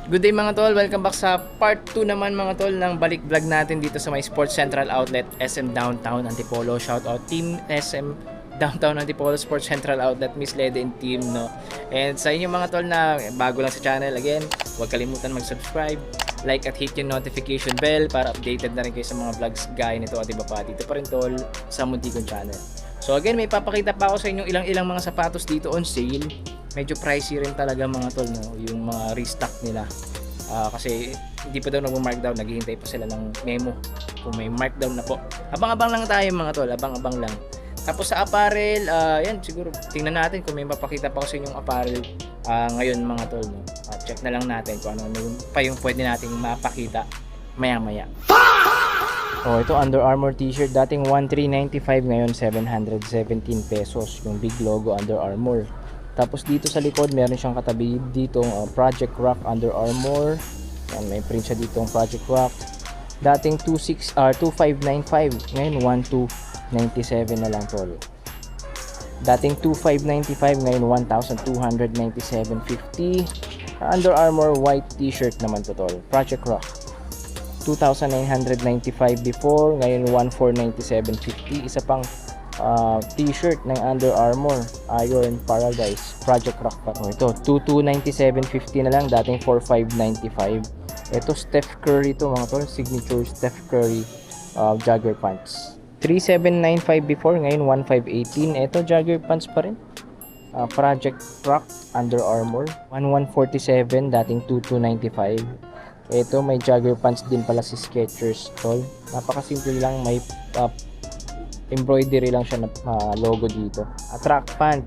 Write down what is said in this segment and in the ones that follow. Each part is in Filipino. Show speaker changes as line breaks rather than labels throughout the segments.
Good day mga tol, welcome back sa part 2 naman mga tol ng balik vlog natin dito sa may Sports Central Outlet SM Downtown Antipolo. Shoutout Team SM Downtown Antipolo Sports Central Outlet, Miss Lede and team, no. And sa inyo mga tol na bago lang sa channel, again, huwag kalimutan mag-subscribe, like at hit yung notification bell para updated na rin kayo sa mga vlogs gaya nito at iba pa. Dito pa rin tol sa Muntikon Channel. So again, may papakita pa ako sa inyo ilang mga sapatos dito on sale. Medyo pricey rin talaga mga tol, no? Yung mga restock nila. Kasi hindi pa daw nag-markdown, naghihintay pa sila ng memo kung may markdown na po. Abang-abang lang tayo mga tol, abang-abang lang. Tapos sa apparel, yan siguro tingnan natin kung may mapakita pa ko sa inyong apparel ngayon mga tol, no? Check na lang natin kung ano pa yung pwede nating mapakita maya-maya. Oh, ito Under Armour t-shirt, dating 1395 ngayon 717 pesos, yung big logo Under Armour. Tapos dito sa likod meron siyang katabi dito Project Rock Under Armour. Yan, may print siya dito Project Rock. Dating 2595 ngayon 1297 na lang tol. Dating 2595 ngayon 1297.50. Under Armour white t-shirt naman to tol. Project Rock. 2,995 before, ngayon 1,497.50. Isa pang t-shirt ng Under Armour, Iron Paradise, Project Rock pa. Ito, 2,297.50 na lang, dating 4,595. Ito, Steph Curry to mga tol, signature Steph Curry jogger pants. 3,795 before, ngayon 1,518. Ito, jogger pants pa rin. Project Rock, Under Armour, 1,147, dating 2,295. Ito, may jogger pants din pala si Skechers tol. Napakasimple lang, may embroidery lang siya na logo dito. Track pant,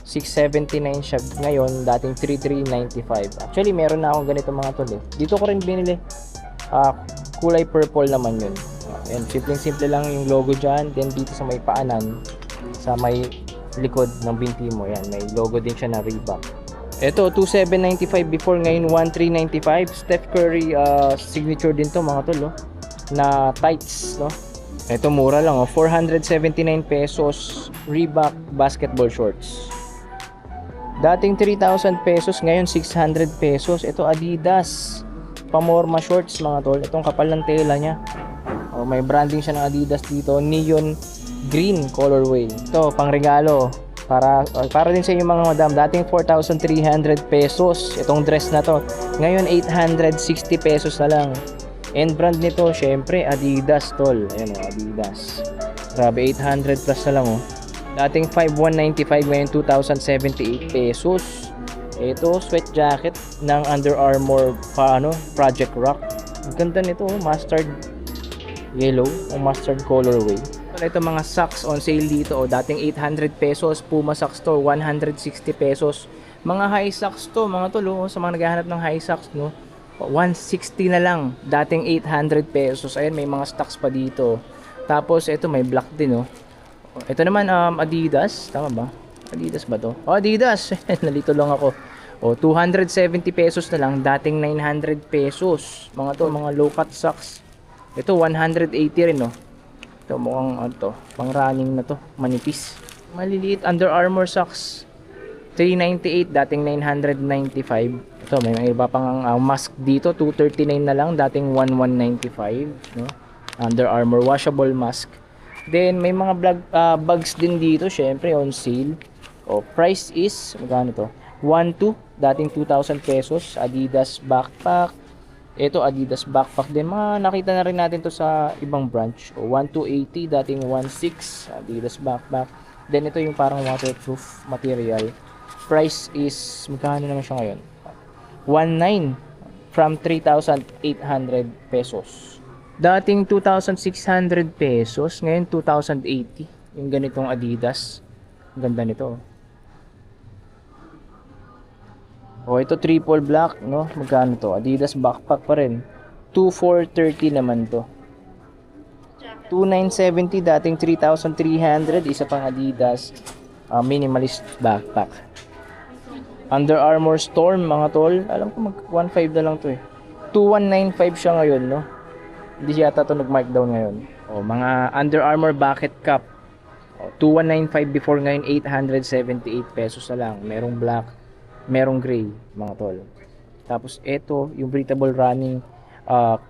679 siya ngayon, dating 3,395. Actually, meron na akong ganito mga tol eh. Dito ko rin binili. Kulay purple naman yun. Ayan, simple lang yung logo dyan. Then dito sa may paanan, sa may likod ng binti mo, yan, may logo din siya na Reebok. Ito, 2,795 before, ngayon 1,395. Steph Curry signature din to mga tol, na tights, no? Ito mura lang, 479 pesos, Reebok basketball shorts. Dating 3,000 pesos, ngayon 600 pesos. Ito Adidas pamorma shorts mga tol. Itong kapal ng tela niya. May branding siya ng Adidas dito, neon green colorway. Ito pang regalo. Para din sa inyo mga madam, dating 4,300 pesos itong dress na to, ngayon 860 pesos na lang. And brand nito syempre Adidas tol. Ayan Adidas, grabe, 800 plus na lang dating 5,195, ngayon 2,078 pesos. Ito sweat jacket ng Under Armour Project Rock. Ang ganda nito, mustard yellow o mustard colorway. Ito mga socks on sale dito, dating 800 pesos, Puma socks to 160 pesos. Mga high socks to mga tol, sa mga naghahanap ng high socks, no, 160 na lang, dating 800 pesos. Ayan, may mga stocks pa dito. Tapos ito may black din, ito naman Adidas, tama ba? Adidas ba to? Adidas. Nalito lang ako. 270 pesos na lang, dating 900 pesos. Mga to, mga low cut socks. Ito 180 rin, Ito mukhang pang running na to, manipis. Maliliit Under Armour socks, 398, dating 995. Ito may iba pang mask dito, 239 na lang, dating 1195, no? Under Armour washable mask. Then may mga bags din dito, syempre on sale. Price is magkano to? 1,200, dating 2,000 pesos. Adidas backpack. Ito Adidas backpack din, mga nakita na rin natin to sa ibang branch. 1,280, dating 1,600 Adidas backpack. Then ito yung parang waterproof material. Price is magkano naman siya ngayon? 1,900 from 3,800 pesos. Dating 2,600 pesos, ngayon 2,080 yung ganitong Adidas. Ang ganda nito. Ito triple black, no? Magkano to? Adidas backpack pa rin. 2,430 naman to. 2,970, dating 3,300. Isa pang Adidas minimalist backpack. Under Armour Storm mga tol. Alam ko mag 1,500 na lang to 2,195 siya ngayon, no? Hindi yata to nag-markdown ngayon. Mga Under Armour bucket cap. 2,195 before, ngayon 878 pesos na lang. Merong black, merong gray mga tol. Tapos ito, yung breathable running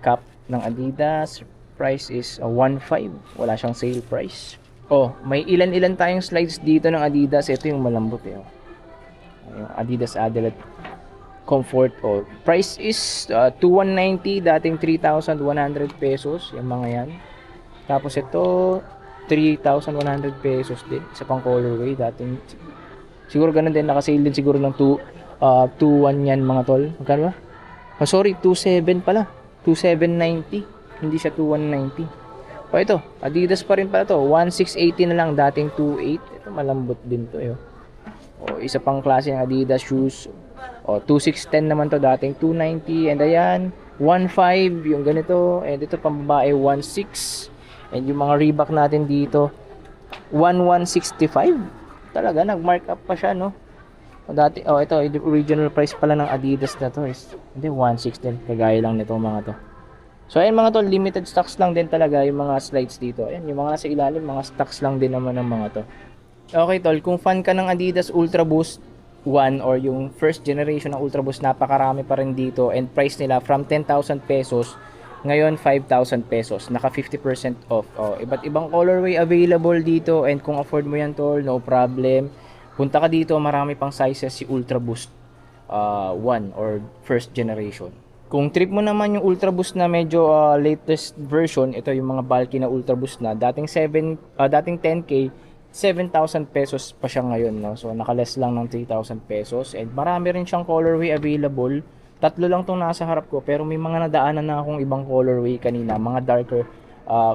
cap ng Adidas. Price is 1.5. Wala siyang sale price. Oh, may ilan-ilan tayong slides dito ng Adidas. Ito yung malambot eh. Yung Adidas Adelaide Comfort. Oh, price is 2,190, dating 3,100 pesos. Yung mga yan. Tapos ito 3,100 pesos din. Isa pang colorway. Dating siguro ganun din. Nakasale din siguro ng 2,1 yan mga tol. Magkano ba? Oh, sorry, 2,7 pala. 2,790. Hindi siya 2,190. O ito, Adidas pa rin pala to. 1,680 na lang. Dating 2,800. Ito malambot din to. O, isa pang klase ng Adidas shoes. O, 2,610 naman to. Dating 2,90. And ayan, 1,500 yung ganito. And ito pang babae, 1,600. And yung mga Reebok natin dito, 1,165. Talaga, nag-mark up pa siya, no? Dati, ito, yung original price pala ng Adidas na to is, hindi, 1,600 din. Kagaya lang nito mga to. So, ayan mga to, limited stocks lang din talaga yung mga slides dito. Ayan, yung mga nasa ilalim, mga stocks lang din naman ng mga to. Okay, tol, kung fan ka ng Adidas Ultra Boost 1 or yung first generation ng Ultra Boost, napakarami pa rin dito. And price nila from 10,000 pesos, ngayon 5,000 pesos. Naka 50% off. Iba't ibang colorway available dito. And kung afford mo yan, tol, no problem. Punta ka dito, marami pang sizes si Ultra Boost 1 or first generation. Kung trip mo naman yung Ultra Boost na medyo latest version, ito yung mga bulky na Ultra Boost na dating 10k, 7,000 pesos pa siya ngayon, no? So naka-less lang ng 3,000 pesos and marami rin siyang colorway available. Tatlo lang tong nasa harap ko pero may mga nadaanan na akong ibang colorway kanina, mga darker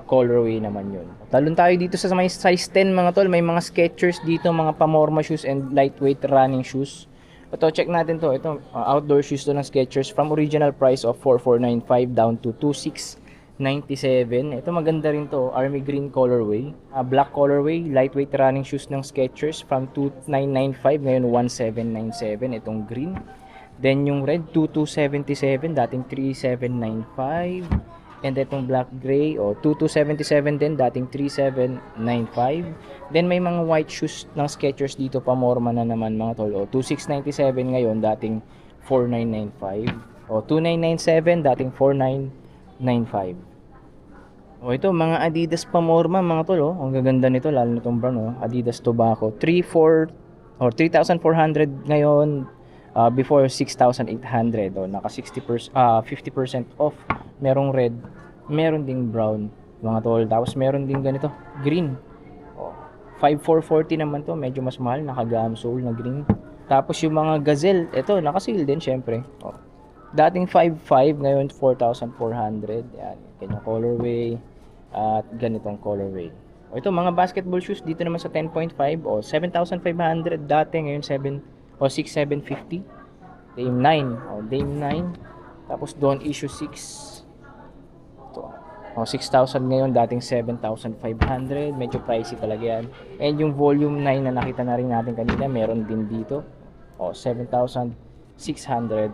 colorway naman yun. Talon tayo dito sa may size 10 mga tol, may mga Skechers dito, mga pamorma shoes and lightweight running shoes. Ito, check natin to. Ito, outdoor shoes to ng Skechers from original price of 4,495 down to 2,697. Ito maganda rin to, army green colorway. Black colorway, lightweight running shoes ng Skechers from 2,995 ngayon 1,797. Itong green. Then yung red 2,277 dating 3,795. And itong black gray 2,277 din dating 3,795. Then may mga white shoes ng Skechers dito pamorma na naman mga tol. 2,697 ngayon dating 4,995. 2,997 dating 4,995. Ito mga Adidas pamorma mga tol. Ang gaganda nito lalo nitong brown Adidas Tobacco 3,400 ngayon. Before 6,800 naka 50% off. Merong red, meron ding brown mga tol. Tapos meron ding ganito, green. 5,440 naman to, medyo mas mahal, naka gum sole na green. Tapos yung mga Gazelle, ito naka-sale din syempre. Dating 5,500 ngayon 4,400. Yan, ganyang colorway at ganitong colorway. Ito mga basketball shoes dito naman sa 10.5 7,500 dati ngayon 6,750. Dame 9. Dame 9. Tapos Dawn issue 6. Ito. 6,000 ngayon, dating 7,500. Medyo pricey talaga yan. And yung volume 9 na nakita na rin natin kanina, meron din dito. 7,600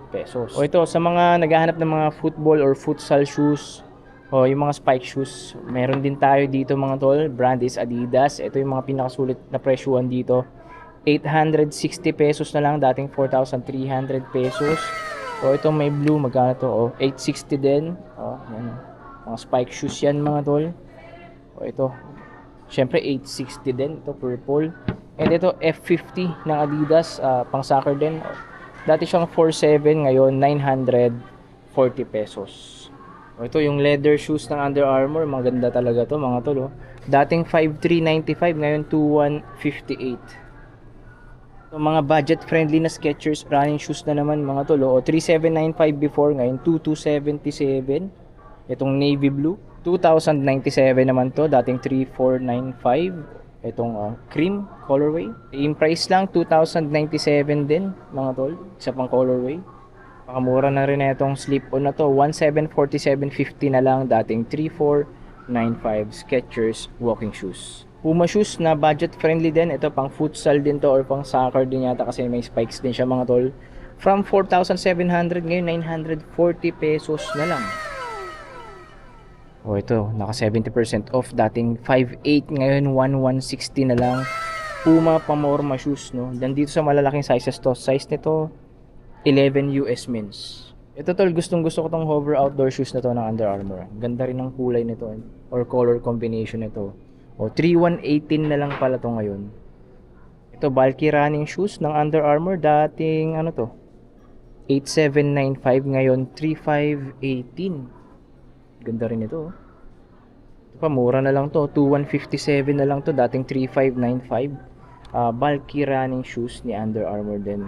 pesos. Ito, sa mga naghahanap ng mga football or futsal shoes, yung mga spike shoes, meron din tayo dito mga tol. Brand is Adidas. Ito yung mga pinakasulit na presyuhan dito. 860 pesos na lang, dating 4,300 pesos. Itong may blue, magkano to? 860 din. Yan. Mga spike shoes yan mga tol. Ito, syempre 860 din. Ito purple. And ito F50 ng Adidas, pang soccer din. Dati siyang 4,700, ngayon 940 pesos. Ito yung leather shoes ng Under Armour, maganda talaga to mga tol. Dating 5,395, ngayon 2,158. Mga budget friendly na Skechers running shoes na naman mga tol. 3,795 before, ngayon 2,277. Itong navy blue 2,097 naman to, dating 3,495. Itong cream colorway, in price lang 2,097 din mga tol. Isa pang colorway, pakamura na rin itong slip-on na to, 1,747.50 na lang, dating 3,495. Skechers walking shoes. Puma shoes na budget friendly din. Ito pang futsal din to or pang soccer din yata kasi may spikes din siya mga tol. From 4,700 ngayon 940 pesos na lang. Ito, naka 70% off, dating 5,800 ngayon 1,160 na lang. Puma pamorma shoes, no. Dan dito sa malalaking sizes to. Size nito 11 US mins. Ito tol, gustong gusto ko tong hover outdoor shoes na to ng Under Armour. Ganda rin ng kulay nito or color combination nito. O 3118 na lang pala to ngayon. Ito bulky running shoes ng Under Armour, dating ano to? 8795, ngayon 3518. Ganda rin ito. Ito pa, mura na lang to. 2157 na lang to, dating 3595. Bulky running shoes ni Under Armour din.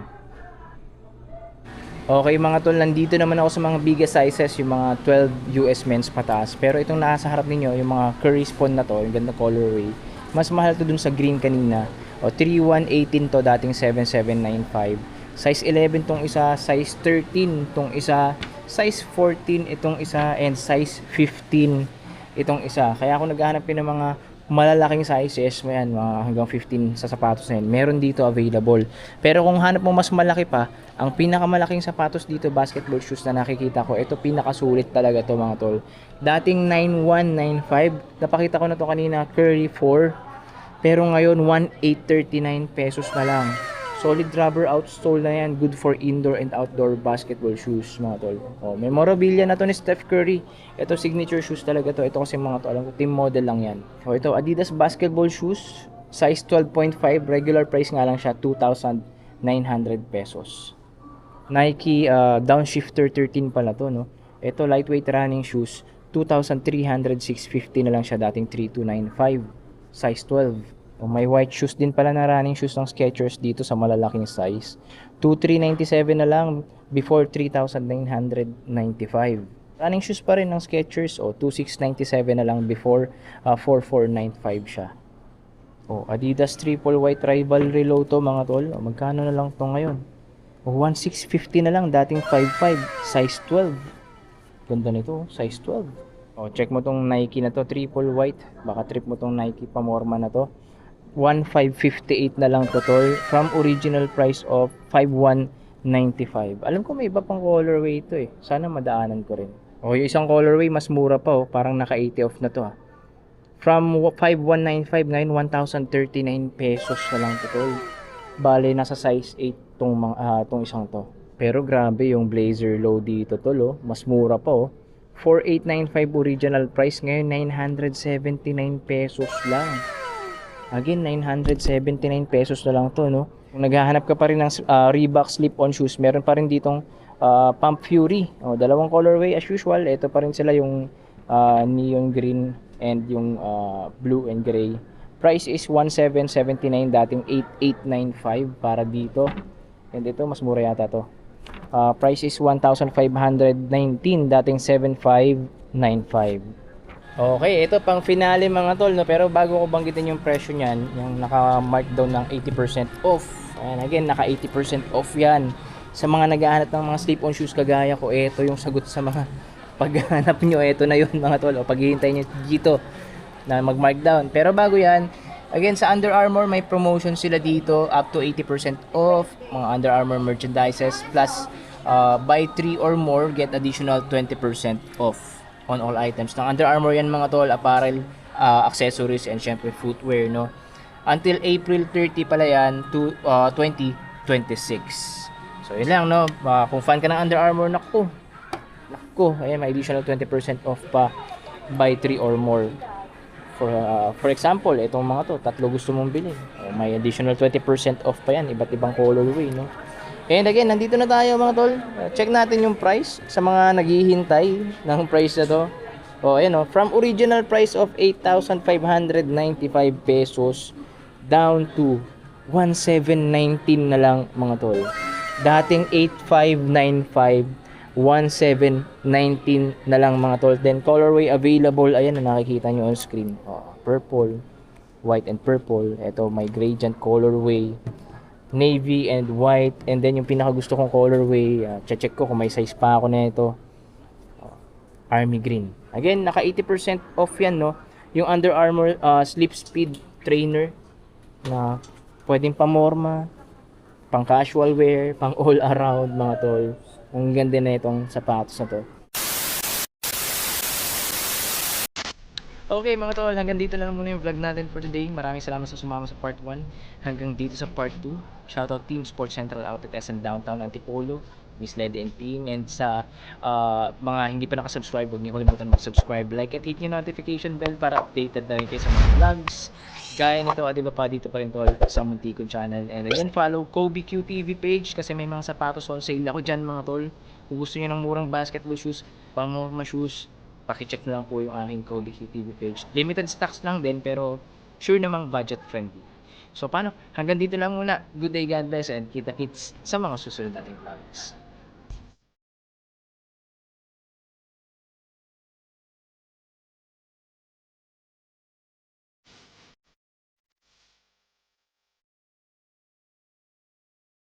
Okay mga tol, nandito naman ako sa mga biggest sizes, yung mga 12 US men's pataas. Pero itong nasa harap ninyo, yung mga Curry Spawn na to, yung ganda colorway, mas mahal to dun sa green kanina. O 3118 to, dating 7795. Size 11 tong isa, size 13 tong isa, size 14 itong isa, and size 15 itong isa. Kaya ako naghahanap ng mga malalaking sizes, mga hanggang 15 sa sapatos na yun, meron dito available. Pero kung hanap mo mas malaki pa, ang pinakamalaking sapatos dito, basketball shoes na nakikita ko, ito pinakasulit talaga to mga tol. Dating 9195, napakita ko na to kanina, Curry 4, pero ngayon 1839 pesos na lang. Solid rubber outsole na yan, good for indoor and outdoor basketball shoes mga tol. Oh, memorabilia na to ni Steph Curry. Ito signature shoes talaga to. Ito kasi mga to, alam ko team model lang yan. Oh, ito Adidas basketball shoes, size 12.5, regular price nga lang siya 2,900 pesos. Nike Downshifter 13 pala to, no. Ito lightweight running shoes, 2,300, 650 na lang siya, dating 3,295, size 12. Oh, may white shoes din pala na running shoes ng Skechers dito sa malalaking size. 2,397 na lang, before 3,995. Running shoes pa rin ng Skechers, 2,697 na lang, before 4,495 siya. Adidas triple white rivalry low to mga tol. Magkano na lang to ngayon? 1,650 na lang, dating 5,500, size 12. Ganda nito, size 12. Check mo tong Nike na to, triple white. Baka trip mo tong Nike Pamorma na to. 1,558 na lang to tol, from original price of 5,195. Alam ko may iba pang colorway ito eh. Sana madaanan ko rin. Yung isang colorway mas mura pa parang naka 80 off na to From 5,195 ngayon 1,039 pesos na lang to tol. Bale nasa size 8 tong isang to. Pero grabe yung blazer low dito tol, mas mura pa 4,895 original price, ngayon 979 pesos lang. Again, 979 pesos na lang to, no? Kung naghahanap ka pa rin ng Reebok slip-on shoes, meron pa rin ditong Pump Fury. Dalawang colorway as usual. Ito pa rin sila, yung neon green and yung blue and gray. Price is 1,779, dating 8,895 para dito. And ito, mas mura yata to. Price is 1,519, dating 7,595. Okay, ito pang finale mga tol, no? Pero bago ko banggitin yung presyo niyan, yung naka-markdown ng 80% off. Ayan, again, naka 80% off yan. Sa mga naghahanap ng mga slip-on shoes kagaya ko, ito yung sagot sa mga paghahanap nyo. Ito na yun mga tol, paghihintay nyo dito na mag-markdown. Pero bago yan, again, sa Under Armour, may promotion sila dito, up to 80% off, mga Under Armour merchandises, plus buy 3 or more, get additional 20% off on all items ng Under Armour yan mga tol, apparel, accessories, and syempre footwear, no? Until April 30 pala yan to 2026. So yun lang, no? Kung fan ka ng Under Armour, naku, ayan, may additional 20% off pa, buy 3 or more. For example, itong mga to, tatlo gusto mong bilhin, may additional 20% off pa yan, iba't ibang colorway, no? And again, nandito na tayo mga tol. Check natin yung price sa mga naghihintay ng price na to. Ayan from original price of 8,595 pesos down to 1,719 na lang mga tol. Dating 8,595, 1,719 na lang mga tol. Then colorway available, ayan na nakikita nyo on screen. Purple, white and purple. Ito may gradient colorway, navy and white, and then yung pinaka gusto kong colorway, check ko kung may size pa ako na ito, army green. Again, naka 80% off yan, no? Yung Under Armour Sleep Speed Trainer na pwedeng pamorma, pang casual wear, pang all around mga tol. Ang ganda na itong sapatos na to. Okay mga tol, hanggang dito lang muna yung vlog natin for today. Maraming salamat sa sumama sa part 1. Hanggang dito sa part 2. Shoutout Team Sports Central Outlet SM Downtown Antipolo. Miss Lady and team. And sa mga hindi pa nakasubscribe, huwag niyo kalimutan mag-subscribe, like, at hit yung notification bell para updated na rin kayo sa mga vlogs. Gaya nito, di ba pa dito pa rin tol sa Muntikon channel. And again, follow Kobe QTV page kasi may mga sapatos on sale ako dyan mga tol. Kung gusto niyo ng murang basketball shoes, pang normal shoes, pakicheck na lang po yung aking Kobe QTV page. Limited stocks lang din pero sure namang budget friendly. So paano? Hanggang dito lang muna. Good day, God bless, and kita-kits sa mga susunod nating vlogs.